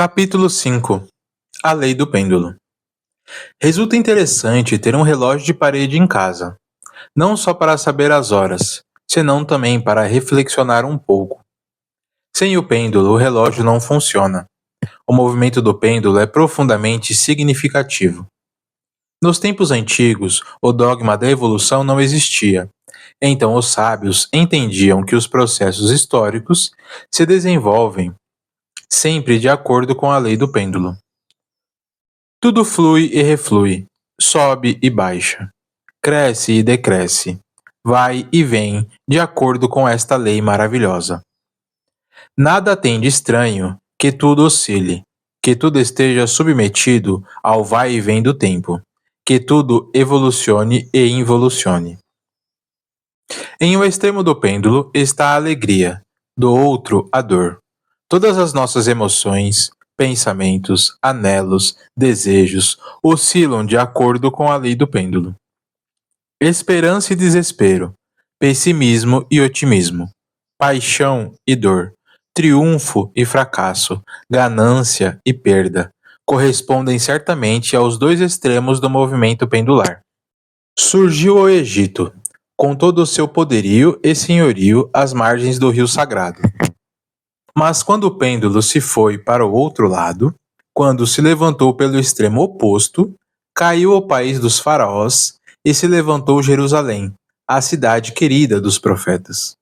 Capítulo 5. A lei do pêndulo. Resulta interessante ter um relógio de parede em casa, não só para saber as horas, senão também para reflexionar um pouco. Sem o pêndulo, o relógio não funciona. O movimento do pêndulo é profundamente significativo. Nos tempos antigos, o dogma da evolução não existia. Então os sábios entendiam que os processos históricos se desenvolvem sempre de acordo com a lei do pêndulo. Tudo flui e reflui, sobe e baixa, cresce e decresce, vai e vem de acordo com esta lei maravilhosa. Nada tem de estranho que tudo oscile, que tudo esteja submetido ao vai e vem do tempo, que tudo evolucione e involucione. Em um extremo do pêndulo está a alegria, do outro a dor. Todas as nossas emoções, pensamentos, anelos, desejos oscilam de acordo com a lei do pêndulo. Esperança e desespero, pessimismo e otimismo, paixão e dor, triunfo e fracasso, ganância e perda, correspondem certamente aos dois extremos do movimento pendular. Surgiu o Egito, com todo o seu poderio e senhorio às margens do rio sagrado. Mas quando o pêndulo se foi para o outro lado, quando se levantou pelo extremo oposto, caiu o país dos faraós e se levantou Jerusalém, a cidade querida dos profetas.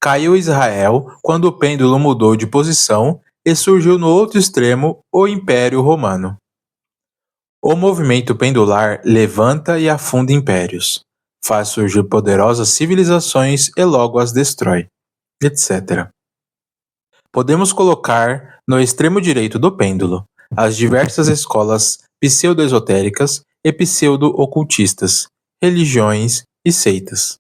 Caiu Israel quando o pêndulo mudou de posição e surgiu no outro extremo o Império Romano. O movimento pendular levanta e afunda impérios, faz surgir poderosas civilizações e logo as destrói, etc. Podemos colocar no extremo direito do pêndulo as diversas escolas pseudo-esotéricas e pseudo-ocultistas, religiões e seitas.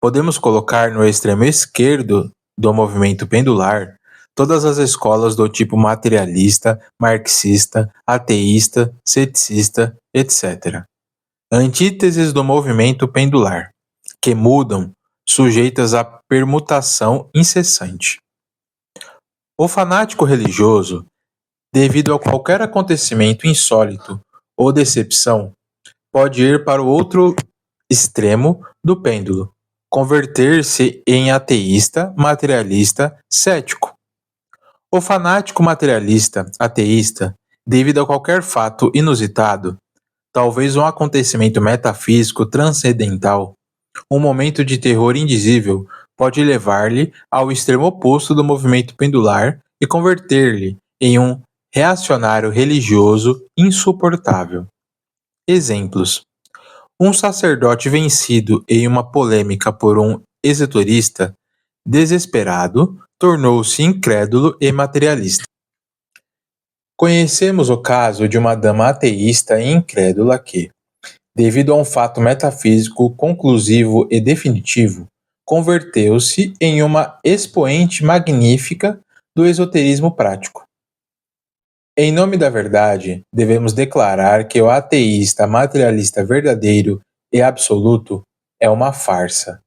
Podemos colocar no extremo esquerdo do movimento pendular todas as escolas do tipo materialista, marxista, ateísta, ceticista, etc. Antíteses do movimento pendular, que mudam, sujeitas à permutação incessante. O fanático religioso, devido a qualquer acontecimento insólito ou decepção, pode ir para o outro extremo do pêndulo, converter-se em ateísta, materialista, cético. O fanático materialista, ateísta, devido a qualquer fato inusitado, talvez um acontecimento metafísico transcendental, um momento de terror indizível, pode levar-lhe ao extremo oposto do movimento pendular e converter-lhe em um reacionário religioso insuportável. Exemplos: um sacerdote vencido em uma polêmica por um esoterista desesperado tornou-se incrédulo e materialista. Conhecemos o caso de uma dama ateísta e incrédula que, devido a um fato metafísico conclusivo e definitivo, converteu-se em uma expoente magnífica do esoterismo prático. Em nome da verdade, devemos declarar que o ateísta materialista verdadeiro e absoluto é uma farsa.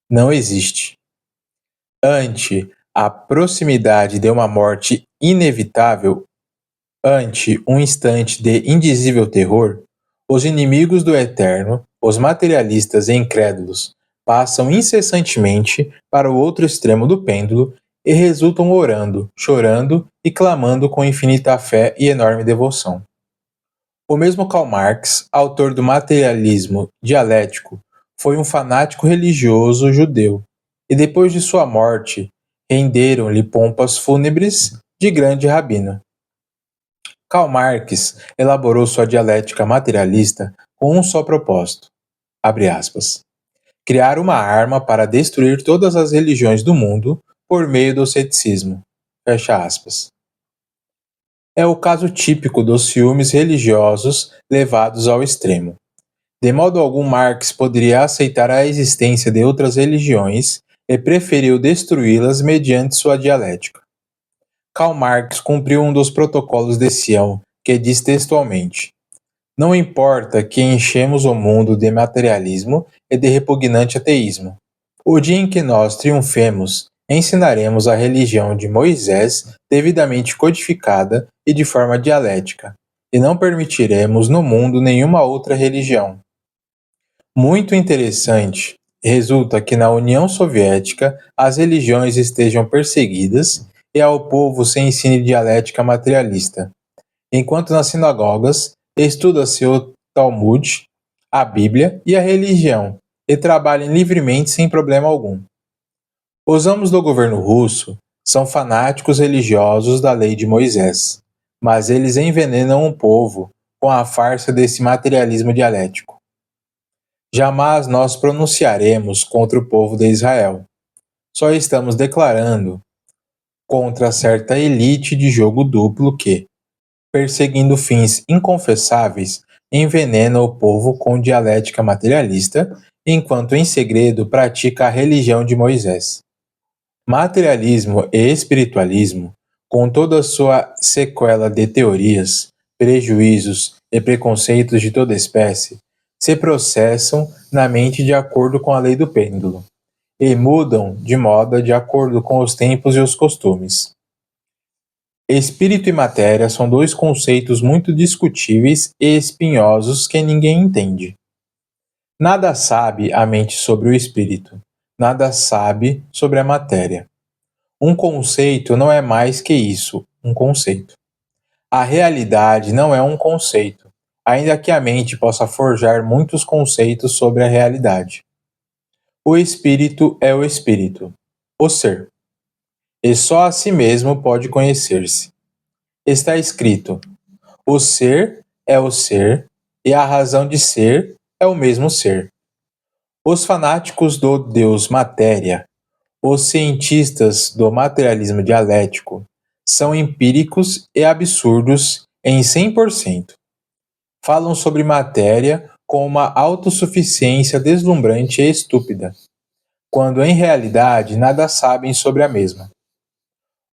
Não existe. Ante a proximidade de uma morte inevitável, ante um instante de indizível terror, os inimigos do eterno, os materialistas e incrédulos, passam incessantemente para o outro extremo do pêndulo e resultam orando, chorando e clamando com infinita fé e enorme devoção. O mesmo Karl Marx, autor do materialismo dialético, foi um fanático religioso judeu, e depois de sua morte, renderam-lhe pompas fúnebres de grande rabino. Karl Marx elaborou sua dialética materialista com um só propósito, abre aspas, criar uma arma para destruir todas as religiões do mundo por meio do ceticismo, fecha aspas. É o caso típico dos ciúmes religiosos levados ao extremo. De modo algum, Marx poderia aceitar a existência de outras religiões e preferiu destruí-las mediante sua dialética. Karl Marx cumpriu um dos protocolos de Sião, que diz textualmente: não importa que enchemos o mundo de materialismo e de repugnante ateísmo. O dia em que nós triunfemos Ensinaremos a religião de Moisés devidamente codificada e de forma dialética, e não permitiremos no mundo nenhuma outra religião. Muito interessante. Resulta que na União Soviética as religiões estejam perseguidas e ao povo se ensine dialética materialista, enquanto nas sinagogas estuda-se o Talmud, a Bíblia e a religião, e trabalhem livremente sem problema algum. Os amos do governo russo são fanáticos religiosos da lei de Moisés, mas eles envenenam o povo com a farsa desse materialismo dialético. Jamais nós pronunciaremos contra o povo de Israel. Só estamos declarando contra certa elite de jogo duplo que, perseguindo fins inconfessáveis, envenena o povo com dialética materialista, enquanto em segredo pratica a religião de Moisés. Materialismo e espiritualismo, com toda a sua sequela de teorias, prejuízos e preconceitos de toda espécie, se processam na mente de acordo com a lei do pêndulo, e mudam de moda de acordo com os tempos e os costumes. Espírito e matéria são dois conceitos muito discutíveis e espinhosos que ninguém entende. Nada sabe a mente sobre o espírito, nada sabe sobre a matéria. Um conceito não é mais que isso, um conceito. A realidade não é um conceito, ainda que a mente possa forjar muitos conceitos sobre a realidade. O espírito é o espírito, o ser, e só a si mesmo pode conhecer-se. Está escrito: o ser é o ser, e a razão de ser é o mesmo ser. Os fanáticos do Deus matéria, os cientistas do materialismo dialético, são empíricos e absurdos em 100%. Falam sobre matéria com uma autossuficiência deslumbrante e estúpida, quando em realidade nada sabem sobre a mesma.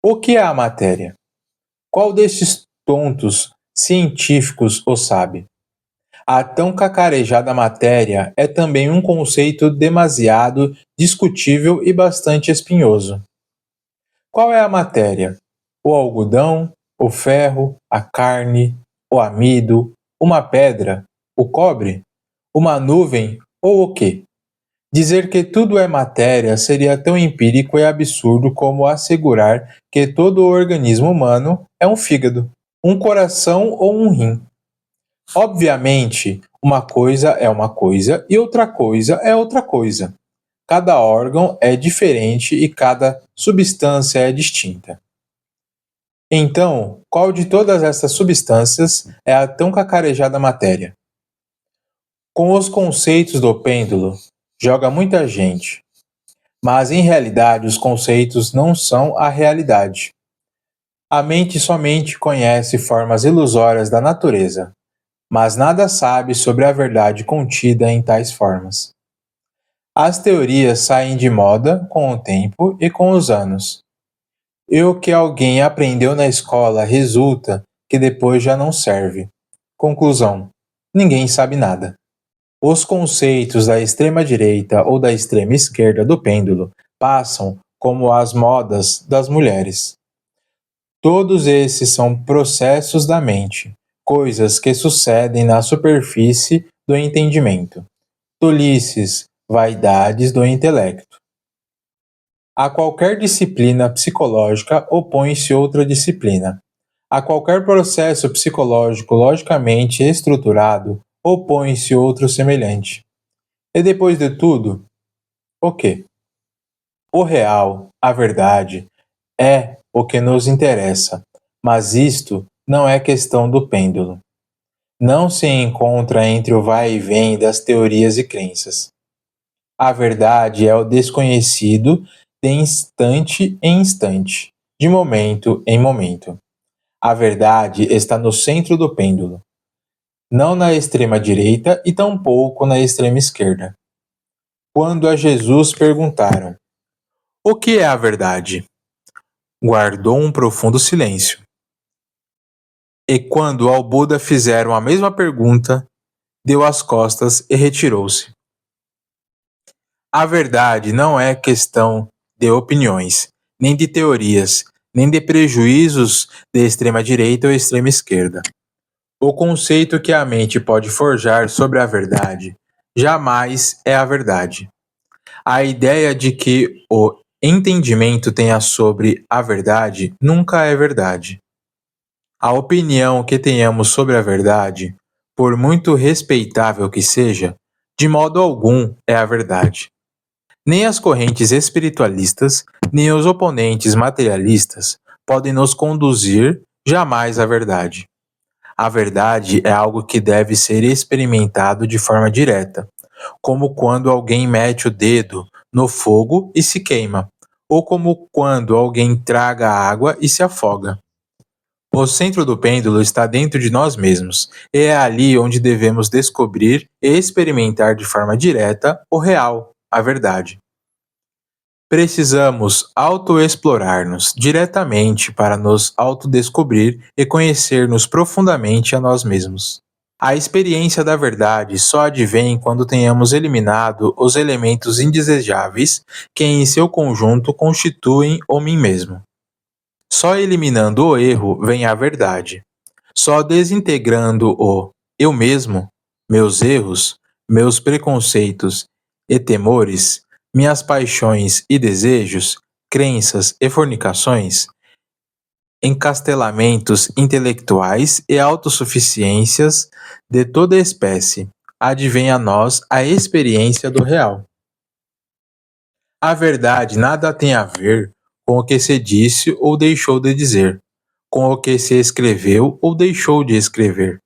O que é a matéria? Qual destes tontos científicos o sabe? A tão cacarejada matéria é também um conceito demasiado discutível e bastante espinhoso. Qual é a matéria? O algodão, o ferro, a carne, o amido, uma pedra, o cobre, uma nuvem ou o quê? Dizer que tudo é matéria seria tão empírico e absurdo como assegurar que todo o organismo humano é um fígado, um coração ou um rim. Obviamente, uma coisa é uma coisa e outra coisa é outra coisa. Cada órgão é diferente e cada substância é distinta. Então, qual de todas essas substâncias é a tão cacarejada matéria? Com os conceitos do pêndulo, joga muita gente, mas em realidade os conceitos não são a realidade. A mente somente conhece formas ilusórias da natureza, mas nada sabe sobre a verdade contida em tais formas. As teorias saem de moda com o tempo e com os anos. E o que alguém aprendeu na escola resulta que depois já não serve. Conclusão: ninguém sabe nada. Os conceitos da extrema-direita ou da extrema-esquerda do pêndulo passam como as modas das mulheres. Todos esses são processos da mente, coisas que sucedem na superfície do entendimento, tolices, vaidades do intelecto. A qualquer disciplina psicológica opõe-se outra disciplina. A qualquer processo psicológico logicamente estruturado opõe-se outro semelhante. E depois de tudo, o quê? O real, a verdade, é o que nos interessa, mas isto não é questão do pêndulo. Não se encontra entre o vai e vem das teorias e crenças. A verdade é o desconhecido de instante em instante, de momento em momento. A verdade está no centro do pêndulo, não na extrema direita e tampouco na extrema esquerda. Quando a Jesus perguntaram: o que é a verdade? Guardou um profundo silêncio. E quando ao Buda fizeram a mesma pergunta, deu as costas e retirou-se. A verdade não é questão de opiniões, nem de teorias, nem de prejuízos de extrema-direita ou extrema-esquerda. O conceito que a mente pode forjar sobre a verdade jamais é a verdade. A ideia de que o entendimento tenha sobre a verdade nunca é verdade. A opinião que tenhamos sobre a verdade, por muito respeitável que seja, de modo algum é a verdade. Nem as correntes espiritualistas, nem os oponentes materialistas podem nos conduzir jamais à verdade. A verdade é algo que deve ser experimentado de forma direta, como quando alguém mete o dedo no fogo e se queima, ou como quando alguém traga água e se afoga. O centro do pêndulo está dentro de nós mesmos, e é ali onde devemos descobrir e experimentar de forma direta o real, a verdade. Precisamos autoexplorar-nos diretamente para nos autodescobrir e conhecer-nos profundamente a nós mesmos. A experiência da verdade só advém quando tenhamos eliminado os elementos indesejáveis que em seu conjunto constituem o mim mesmo. Só eliminando o erro vem a verdade. Só desintegrando o eu mesmo, meus erros, meus preconceitos e temores, minhas paixões e desejos, crenças e fornicações, encastelamentos intelectuais e autossuficiências de toda espécie, advém a nós a experiência do real. A verdade nada tem a ver com o que se disse ou deixou de dizer, com o que se escreveu ou deixou de escrever.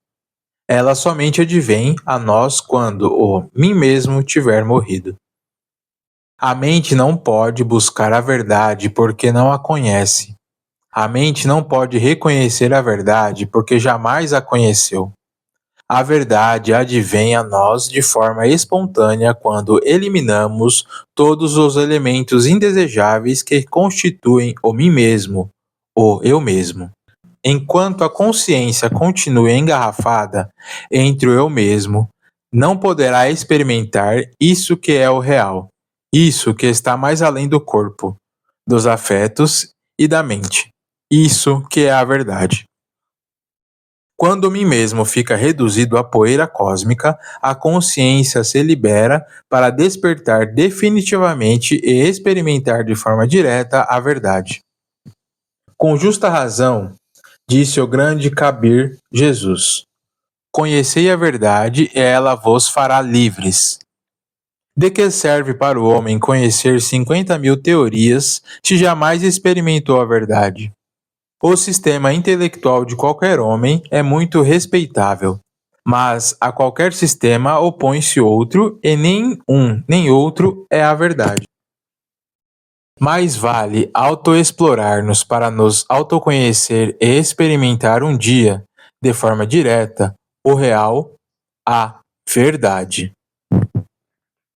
Ela somente advém a nós quando o mim mesmo tiver morrido. A mente não pode buscar a verdade porque não a conhece. A mente não pode reconhecer a verdade porque jamais a conheceu. A verdade advém a nós de forma espontânea quando eliminamos todos os elementos indesejáveis que constituem o mim mesmo, o eu mesmo. Enquanto a consciência continue engarrafada entre o eu mesmo, não poderá experimentar isso que é o real, isso que está mais além do corpo, dos afetos e da mente, isso que é a verdade. Quando o mim mesmo fica reduzido à poeira cósmica, a consciência se libera para despertar definitivamente e experimentar de forma direta a verdade. Com justa razão, disse o grande Kabir Jesus: conhecei a verdade e ela vos fará livres. De que serve para o homem conhecer 50.000 teorias se jamais experimentou a verdade? O sistema intelectual de qualquer homem é muito respeitável, mas a qualquer sistema opõe-se outro e nem um nem outro é a verdade. Mais vale autoexplorar-nos para nos autoconhecer e experimentar um dia, de forma direta, o real, a verdade.